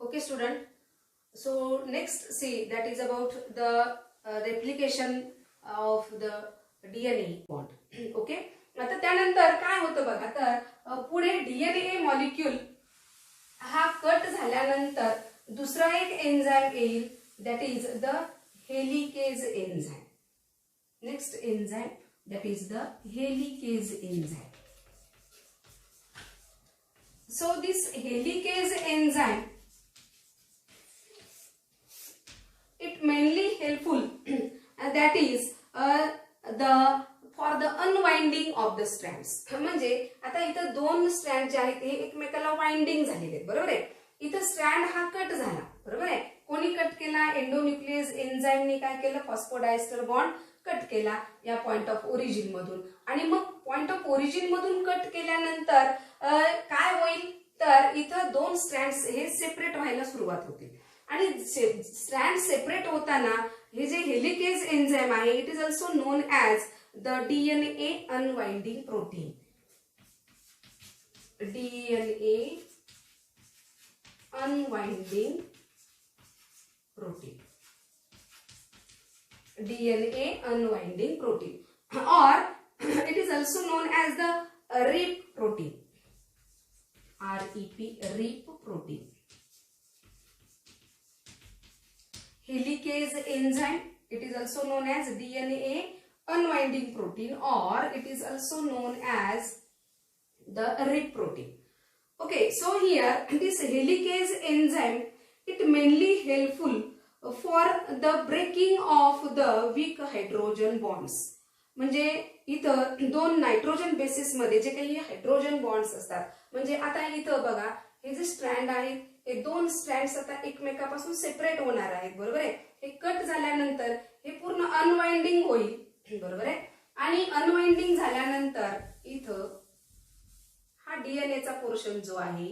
Okay, student. So next, see, that is about the replication of the DNA bond. Okay. आता त्यानंतर काय होतं बघा, तर पुढे डीएनए मॉलिक्यूल हा कट झाल्यानंतर दुसरा एक एन्झाइम येईल, that is the helicase enzyme. Next enzyme that is the helicase enzyme. So this helicase enzyme, it mainly helpful and that is for the unwinding of the strands. म्हणजे आता इथं दोन strand जे आहेत हे एकमेकाला वाइंडिंग झालेले आहेत, बरोबर आहे. इथं स्ट्रँड हा कट झाला, बरोबर आहे. कोणी कट केला? एंडोन्यूक्लियस एन्झाइमने काय केलं? फॉस्फोडायस्टर बॉन्ड कट केला या पॉइंट ऑफ ओरिजिन मधून. आणि मग पॉइंट ऑफ ओरिजिन मधून कट केल्यानंतर काय होईल, तर इथं दोन स्ट्रँड्स हे सेपरेट व्हायला सुरुवात होते. आणि स्ट्रँड सेपरेट होताना हे जे हेलिकेज एन्झाइम आहे, it is also non as the DNA unwinding protein. DNA unwinding protein. DNA unwinding protein, or it is also known as the REP protein. REP, REP protein. Helicase enzyme, it is also known as DNA unwinding protein, or it is also known as the REP protein. Okay, so here this helicase enzyme, it mainly helpful for the breaking of the weak hydrogen bonds. म्हणजे इथं दोन nitrogen basis मध्ये जे काही hydrogen bonds असतात, म्हणजे आता इथं बघा हे जे स्ट्रँड आहेत हे दोन स्ट्रँड्स आता एकमेकापासून सेपरेट होणार आहेत, बरोबर आहे. हे कट झाल्यानंतर हे पूर्ण अनवाइंडिंग होईल, बरोबर आहे. आणि अनवाइंडिंग झाल्यानंतर इथं हा डीएनएचा पोर्शन जो आहे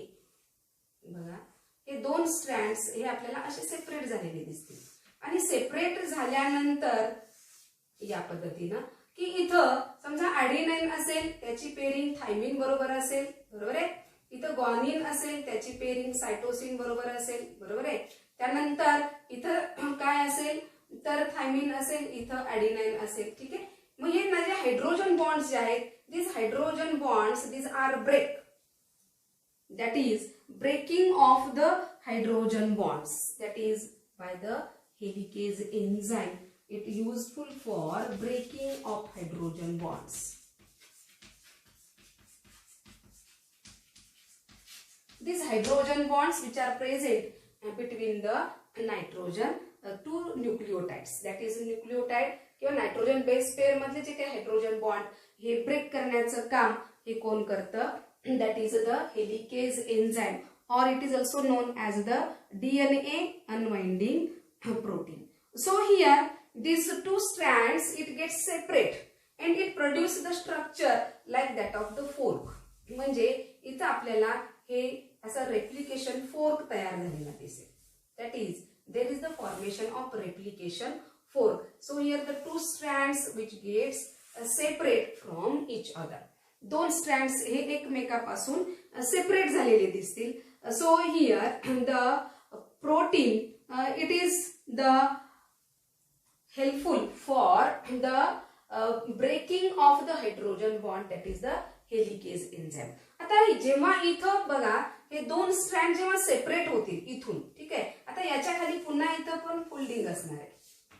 बघा, हे दोन स्ट्रँड्स हे आपल्याला असे सेपरेट झालेले दिसतील. आणि सेपरेट झाल्यानंतर या पद्धतीनं की इथं समजा ॲडेनाइन असेल त्याची पेरिंग थायमिन बरोबर असेल, बरोबर आहे. इथं ग्वानिन असेल त्याची पेरिंग सायटोसिन बरोबर असेल, बरोबर आहे. त्यानंतर इथं काय असेल तर थायमिन असेल, इथं ॲडेनाइन असेल, ठीक आहे. मग हे माझे हायड्रोजन बॉन्ड्स जे आहेत, this hydrogen bonds this are break, that is breaking of the hydrogen bonds, that is by the helicase enzyme. It useful for breaking of hydrogen bonds. These hydrogen bonds which are present between the nitrogen two nucleotides, that is nucleotide किंवा nitrogen base pair मधले जे काही hydrogen bond हे break करण्याचं काम हे कोण करतं? That is the helicase enzyme, or it is also known as the DNA unwinding protein. So here these two strands it gets separate and it produces the structure like that of the fork. म्हणजे इथं आपल्याला हे असं replication fork तयार झालेला दिसेल. That is there is the formation of replication fork. So here the two strands which gets separate from each other. दोन strands हे एकमेकापासून सेपरेट झालेले दिसतील. So here the protein it is the helpful for the breaking off the hydrogen bond, that is the helicase enzyme. आता जेव्हा इथं बघा हे दोन स्ट्रँड जेव्हा सेपरेट होतील इथून, ठीक आहे. आता याच्या खाली पुन्हा इथं पण फोल्डिंग असणार आहे,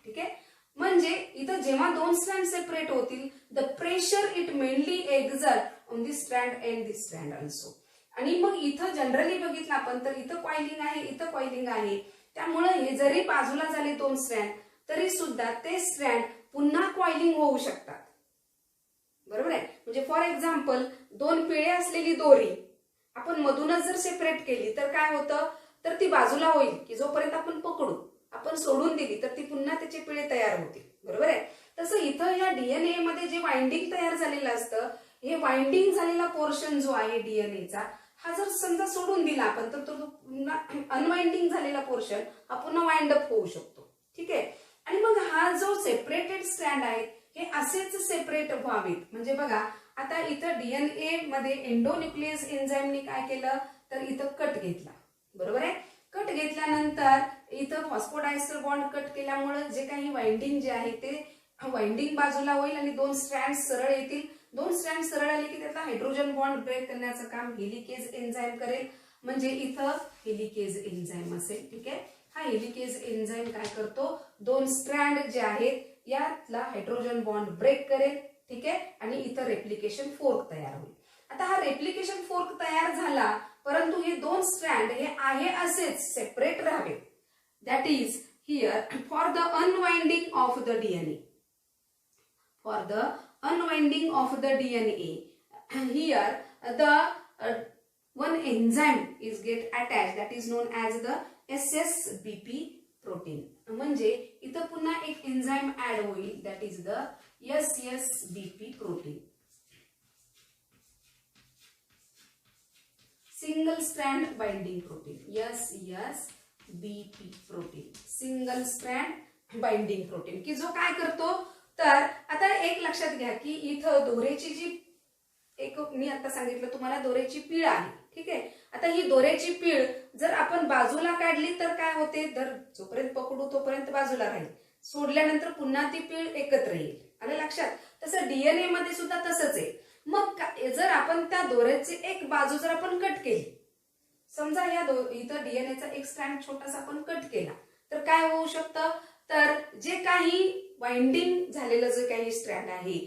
ठीक आहे. म्हणजे इथं जेव्हा दोन स्ट्रँड सेपरेट होतील, the pressure it mainly exert on this strand and this strand also. आणि मग इथं जनरली बघितलं आपण तर इथं कॉइलिंग आहे, इथं कॉइलिंग आहे. त्यामुळे हे जरी बाजूला झाले दोन स्ट्रँड तरी सुद्धा ते स्ट्रँड पुन्हा कॉइलिंग होऊ शकतात, बरोबर आहे. म्हणजे फॉर एक्झाम्पल दोन पिळे असलेली दोरी आपण मधूनच जर सेपरेट केली तर काय होतं, तर ती बाजूला होईल की जोपर्यंत आपण पकडू, आपण सोडून दिली तर ती पुन्हा त्याचे पिळे तयार होतील, बरोबर आहे. तसं इथं या डीएनए मध्ये जे वाइंडिंग तयार झालेलं असतं, हे वाइंडिंग झालेला पोर्शन जो आहे डीएनएचा हा जर समजा सोडून दिला आपण तर तो पुन्हा अनवाइंडिंग झालेला पोर्शन हा पुन्हा वाइंड अप होऊ शकतो, ठीक आहे. आणि मग हा जो सेपरेटेड स्ट्रँड आहे हे असेच सेपरेट व्हावेत. म्हणजे बघा आता इथं डीएनए मध्ये एंडोन्यूक्लियस एन्झाइमने काय केलं तर इथं कट घेतला, बरोबर आहे. कट घेतला केल्यानंतर इथं फॉस्फोडायस्टर बॉन्ड कट केल्यामुळे जे काही वाइंडिंग जे आहे ते वाइंडिंग बाजूला होईल आणि दोन स्ट्रँड सरळ येतील. दोन स्ट्रँड सरळ आले की त्याचा हायड्रोजन बॉन्ड ब्रेक करण्याचं काम हेलिकेज एन्झाईम करेल. म्हणजे इथं हेलिकेज एन्झाईम असेल. ठीक आहे. हा हेलिकेज एन्झाईम काय करतो, दोन स्ट्रँड जे आहेत यातला हायड्रोजन बॉन्ड ब्रेक करेल. ठीक आहे. आणि इथं रेप्लिकेशन फोर्क तयार होईल. आता हा रेप्लिकेशन फोर्क तयार झाला, परंतु हे दोन स्ट्रँड हे आहे असेच सेपरेट राहावे. That is here for the unwinding of the DNA. For the unwinding of the DNA here the one enzyme is get attached that is known as the SSBP protein. म्हणजे इथं पुन्हा एक enzyme add होईल that is the SSBP protein. Single strand binding protein. SSBP protein. Single strand binding protein की जो काय करतो, तर आता एक लक्षात घ्या की इथं दोऱ्याची जी एक मी आता सांगितलं तुम्हाला दोऱ्याची पीळ आहे. ठीक आहे. आता ही दोऱ्याची पीळ जर आपण बाजूला काढली तर काय होते, तर जोपर्यंत पकडू तोपर्यंत बाजूला राहील, सोडल्यानंतर पुन्हा ती पीळ एकत्र येईल. आलं लक्षात. तसं डीएनए मध्ये सुद्धा तसंच आहे. मग जर आपण त्या दोऱ्याची एक बाजू जर आपण कट केली, समजा या इथं डीएनएचा एक स्ट्रँड छोटासा आपण कट केला, तर काय होऊ शकतं, तर जे काही वाइंडिंग झालेलं जे काही स्ट्रँड आहे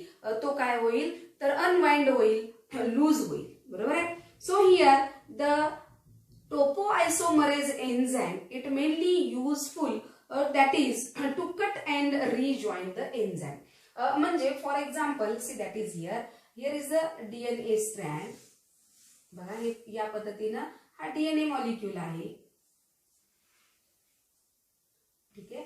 तो काय होईल, तर अनवाइंड होईल, लूज होईल. बरोबर आहे. So here the topoisomerase enzyme it mainly useful that is to cut and rejoin the enzyme. म्हणजे for example see that is here is the DNA strand. बघा हे या पद्धतीनं हा डीएनए मॉलिक्यूल आहे. ठीक आहे.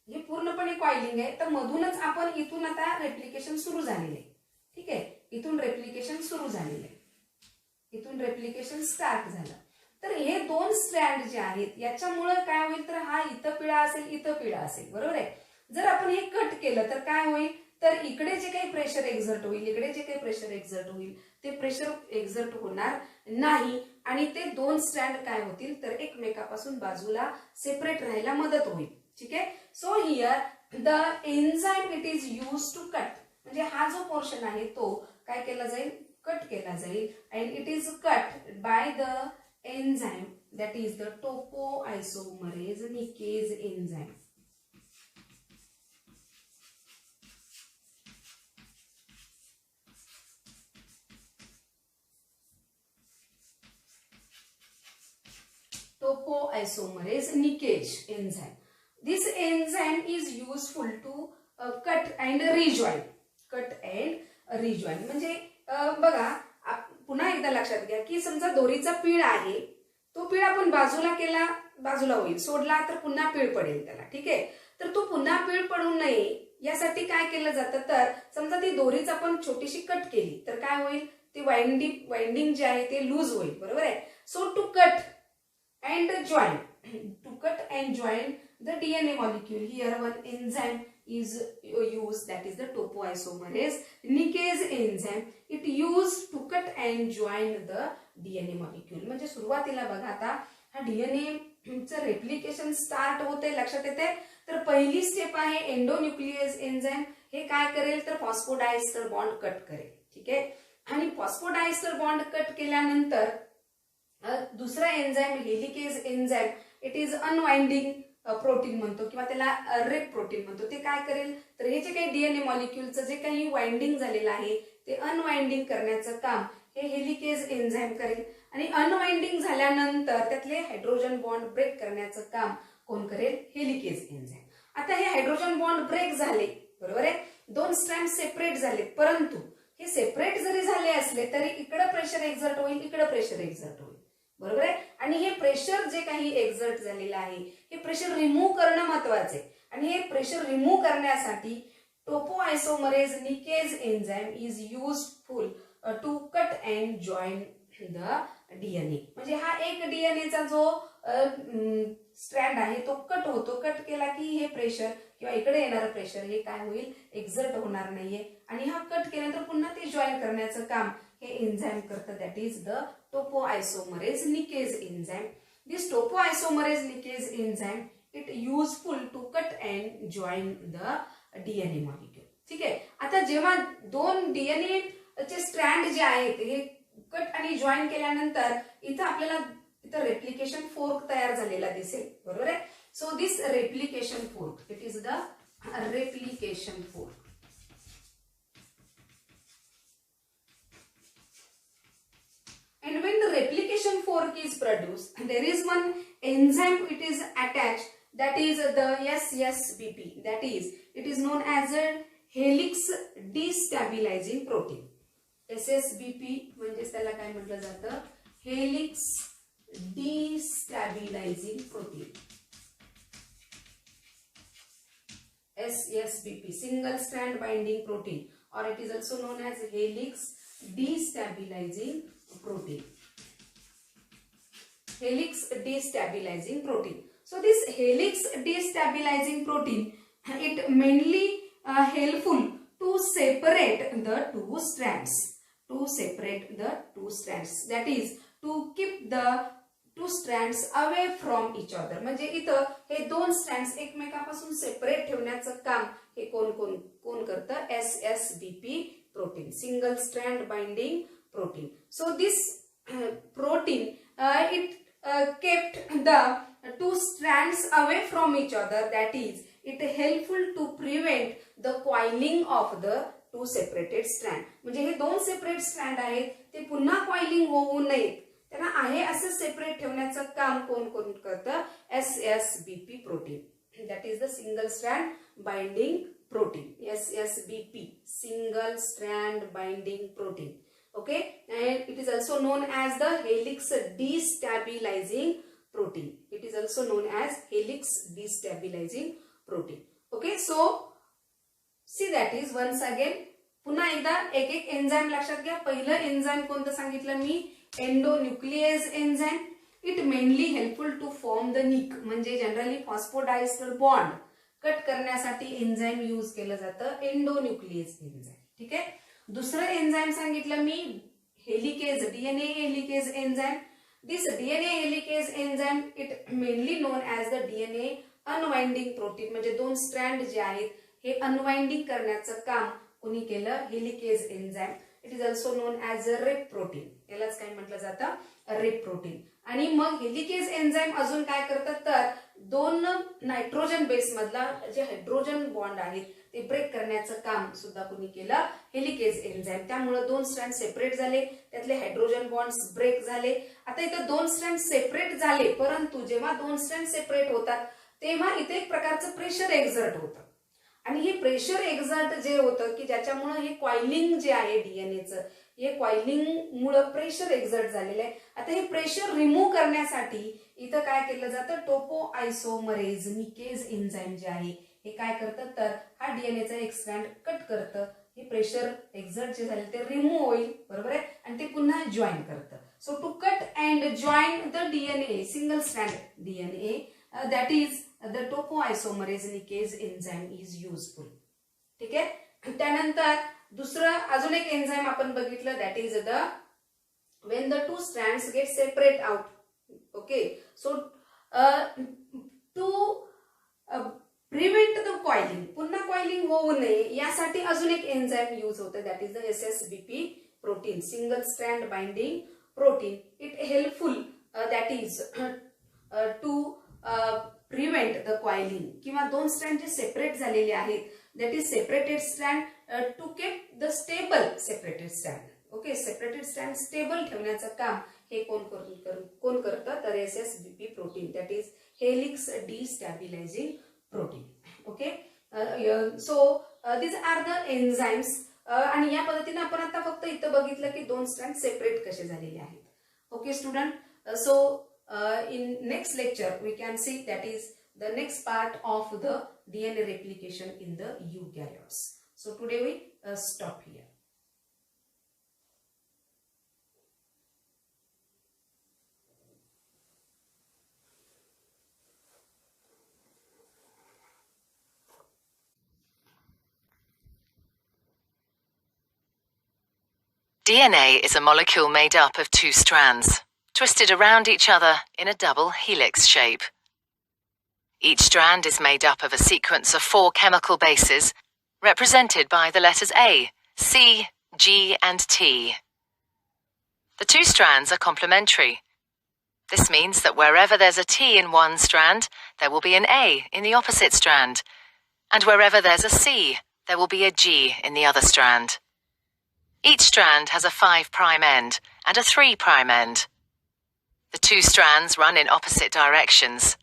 हे पूर्णपणे कॉइलिंग आहे, तर मधूनच आपण इथून आता रेप्लिकेशन सुरू झालेलं आहे. ठीक आहे. इथून रेप्लिकेशन सुरू झालेलं आहे, इथून रेप्लिकेशन स्टार्ट झालं. तर हे दोन स्ट्रँड जे आहेत याच्यामुळे काय होईल, तर हा इथं पिळा असेल, इथं पिळा असेल. बरोबर आहे. जर आपण हे कट केलं तर काय होईल, तर इकडे जे काही प्रेशर एक्झर्ट होईल, इकडे जे काही प्रेशर एक्झर्ट होईल ते प्रेशर एक्झर्ट होणार नाही आणि ते दोन स्ट्रँड काय होतील, तर एकमेकापासून बाजूला सेपरेट राहायला मदत होईल. ठीक आहे. So here the enzyme it is use to cut. म्हणजे हा जो पोर्शन आहे तो काय केला जाईल, कट केला जाईल. And it is cut by the enzyme that is the topoisomerase nickage enzyme. Topoisomerase nickage enzyme. This enzyme is useful to cut and rejoin. Cut and rejoin. म्हणजे बघा पुन्हा एकदा लक्षात घ्या की समजा दोरीचा पीळ आहे, तो पीळ आपण बाजूला केला, बाजूला होईल, सोडला तर पुन्हा पीळ पडेल त्याला. ठीक आहे. तर तो पुन्हा पीळ पडू नये यासाठी काय केलं जातं, तर समजा ती दोरीच आपण छोटीशी कट केली तर काय होईल, ती वाइंडिंग जे आहे ते लूज होईल. बरोबर आहे. So to cut and join the DNA molecule, here one enzyme is used that is the topoisomerase nickase enzyme. It used to cut and join the DNA molecule. म्हणजे सुरुवातीला बघा आता हा डीएनए चं रेप्लिकेशन स्टार्ट होते, लक्षात येते. तर पहिली स्टेप आहे एंडोन्यूक्लियस एन्झाईम. हे काय करेल, तर फॉस्फोडायस्टर बॉन्ड कट करेल. ठीक आहे. आणि फॉस्फोडायस्टर बॉन्ड कट केल्यानंतर दुसरा enzyme helicase enzyme it is unwinding protein म्हणतो किंवा त्याला रेप प्रोटीन म्हणतो. ते काय करेल, तर हे जे काही डीएनए मॉलिक्यूलचं जे काही वाइंडिंग झालेलं आहे ते अनवाइंडिंग करण्याचं काम हे हेलिकेज एन्झाईम करेल. आणि अनवाइंडिंग झाल्यानंतर त्यातले हायड्रोजन बॉन्ड ब्रेक करण्याचं काम कोण करेल, हेलिकेज एन्झाईम. आता हे हायड्रोजन बॉन्ड ब्रेक झाले, बरोबर आहे, दोन स्ट्रँड सेपरेट झाले, परंतु हे सेपरेट जरी झाले असले तरी इकडे प्रेशर एक्झर्ट होईल, इकडे प्रेशर एक्झर्ट होईल. बरोबर आहे. आणि हे प्रेशर जे काही एक्झर्ट झालेलं आहे हे प्रेशर रिमूव्ह करणं महत्वाचं आहे. आणि हे प्रेशर रिमूव्ह करण्यासाठी topoisomerase nickage enzyme is useful to cut and join the DNA. म्हणजे हा एक डीएनएचा जो स्ट्रँड आहे तो कट होतो. कट केला की हे प्रेशर किंवा इकडे येणारं प्रेशर हे काय होईल, एक्झर्ट होणार नाहीये. आणि हा कट केल्यानंतर पुन्हा ते जॉईन करण्याचं काम हे एन्झाईम करतं, that is the topoisomerase nickage enzyme. This topoisomerase linkase enzyme it useful to cut and join the DNA molecule. ठीक आहे. आता जेव्हा दोन DNA चे स्ट्रँड जे आहेत हे कट आणि जॉईन केल्यानंतर इथं आपल्याला इथं रेप्लिकेशन फोर्क तयार झालेला दिसेल, बरोबर आहे. So this replication fork it is the replication fork. And when the replication fork is produced, there is one enzyme it is attached, that is the SSBP, that is it is known as a helix destabilizing protein. SSBP म्हणजे त्याला काय म्हटलं जातं, helix destabilizing protein. SSBP, single strand binding protein, or it is also known as helix destabilizing protein. Helix destabilizing protein. So this helix destabilizing protein, it mainly helpful to separate the two strands. To separate the two strands. That is to keep the two strands away from each other. म्हणजे इथं हे दोन strands एकमेकांपासून separate ठेवण्याचं काम हे कोण करतं, SSBP protein, single strand binding protein. So this protein it kept the two strands away from each other. That is it helpful to prevent the coiling of the two separated strand. म्हणजे हे दोन separate strand आहेत ते पुन्हा coiling होऊ नयेत, त्यांना आहे असं सेपरेट ठेवण्याचं काम कोण करतं, SSBP protein. That is the single strand binding protein. SSBP, single strand binding protein. Okay, and it is also known as the helix destabilizing protein. It is also known as helix destabilizing protein. Okay, so see that is once again, पुन्हा एकदा एक एक enzyme लक्षात घ्या. पहिलं enzyme कोणतं सांगितलं मी, endonuclease enzyme. It mainly helpful to form the nick, म्हणजे जनरली फॉस्फोडायस्टर बॉन्ड कट करण्यासाठी एन्झाइम यूज केलं जातं, एंडोन्यूक्लियेज एन्झाइम. ठीक आहे. दुसरं एन्झाइम सांगितलं मी, helicase, DNA helicase enzyme. This DNA helicase enzyme it mainly known as the DNA unwinding protein, म्हणजे दोन स्ट्रँड जे आहेत हे अनवाइंडिंग करण्याचं काम कोणी केलं, helicase enzyme. It is also non as a rape protein, यालाच काय म्हटलं जातं, रेप प्रोटीन. आणि मग हेलिकेज एन्झाइम अजून काय करतात, तर दोन नायट्रोजन बेस मधला जे हायड्रोजन बॉन्ड आहेत ते ब्रेक करण्याचं काम सुद्धा कोणी केलं, हेलिकेज एन्झाइम. त्यामुळे दोन स्ट्रँड सेपरेट झाले, त्यातले हायड्रोजन बॉन्ड्स ब्रेक झाले. आता इथं दोन स्ट्रँड सेपरेट झाले, परंतु जेव्हा दोन स्ट्रँड सेपरेट होतात तेव्हा इथे एक प्रकारचं प्रेशर एक्झर्ट होतं. आणि हे प्रेशर एक्झर्ट जे होतं की ज्याच्यामुळे हे कॉइलिंग जे आहे डीएनएचं, हे कॉइलिंग मुळे प्रेशर एक्झर्ट झालेलं आहे. आता हे प्रेशर रिमूव्ह करण्यासाठी इथं काय केलं जातं, टोपोआयसोमरेज निकेज एन्झाइम जे आहे हे काय करतं, तर हा डीएनएचा एक स्ट्रँड कट करतं. हे प्रेशर एक्झर्ट जे झाले ते रिमूव्ह होईल, बरोबर आहे, आणि ते पुन्हा जॉईन करतं. So to cut and join the DNA, single strand DNA, that is the topoisomerase nickase enzyme is useful. ठीक आहे. त्यानंतर दुसरं अजून एक एन्झाइम आपण बघितलं, that is the when the two strands get separate out. Okay, so to prevent the coiling, पुन्हा coiling होऊ नये यासाठी अजून एक एन्झाइम यूज होतं, that is the SSBP protein, single strand binding protein. It helpful that is to prevent the coiling, किंवा दोन strand जे सेपरेट झालेले आहेत, that is separated strand to keep the stable separated strand. Okay, separated strand stable ठेवण्याचं काम हे कोण करतं, तर SSBP protein, that is helix destabilising protein. Okay, so this are the enzymes. आणि या पद्धतीने आपण आता फक्त इथं बघितलं की दोन स्ट्रँड सेपरेट कसे झालेले आहेत. Okay student, so in next lecture we can see that is the next part of the DNA replication in the eukaryotes. So today we stop here. DNA is a molecule made up of two strands. twisted around each other in a double helix shape. Each strand is made up of a sequence of 4 chemical bases, represented by the letters A, C, G, and T. The 2 strands are complementary. This means that wherever there's a T in one strand, there will be an A in the opposite strand, and wherever there's a C, there will be a G in the other strand. Each strand has a 5' end and a 3' end. The 2 strands run in opposite directions.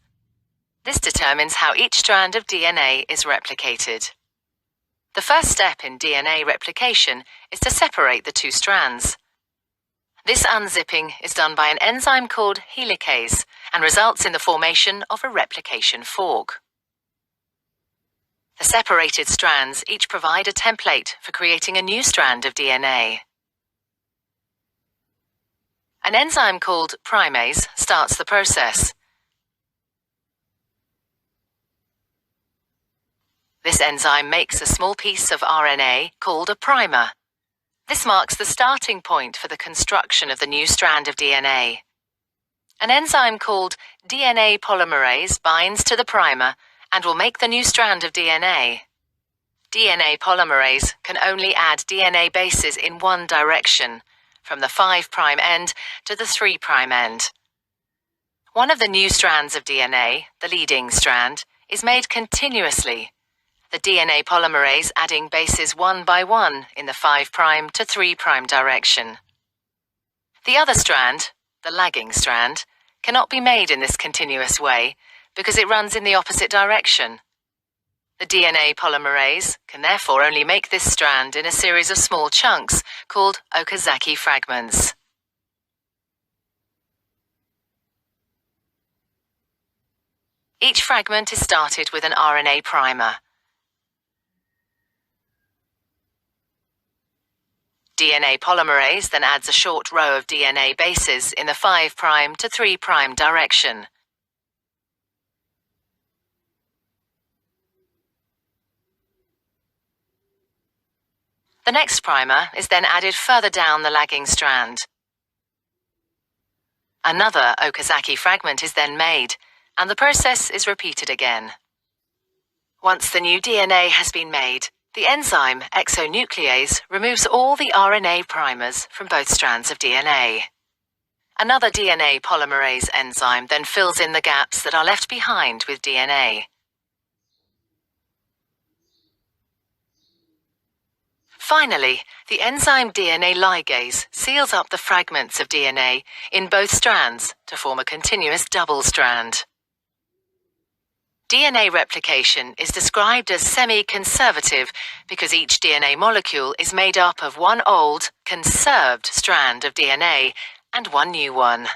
This determines how each strand of DNA is replicated. The first step in DNA replication is to separate the 2 strands. This unzipping is done by an enzyme called helicase and results in the formation of a replication fork. The separated strands each provide a template for creating a new strand of DNA. An enzyme called primase starts the process. This enzyme makes a small piece of RNA called a primer. This marks the starting point for the construction of the new strand of DNA. An enzyme called DNA polymerase binds to the primer and will make the new strand of DNA. DNA polymerase can only add DNA bases in one direction, from the 5' end to the 3' end. One of the new strands of DNA, the leading strand, is made continuously, the DNA polymerase adding bases 1 by 1 in the 5' to 3' direction. The other strand, the lagging strand, cannot be made in this continuous way because it runs in the opposite direction. The DNA polymerase can therefore only make this strand in a series of small chunks called Okazaki fragments. Each fragment is started with an RNA primer. DNA polymerase then adds a short row of DNA bases in the 5' to 3' direction. The next primer is then added further down the lagging strand. Another Okazaki fragment is then made, and the process is repeated again. Once the new DNA has been made, the enzyme exonuclease removes all the RNA primers from both strands of DNA. Another DNA polymerase enzyme then fills in the gaps that are left behind with DNA. Finally, the enzyme DNA ligase seals up the fragments of DNA in both strands to form a continuous double strand. DNA replication is described as semi-conservative because each DNA molecule is made up of one old, conserved strand of DNA and one new one.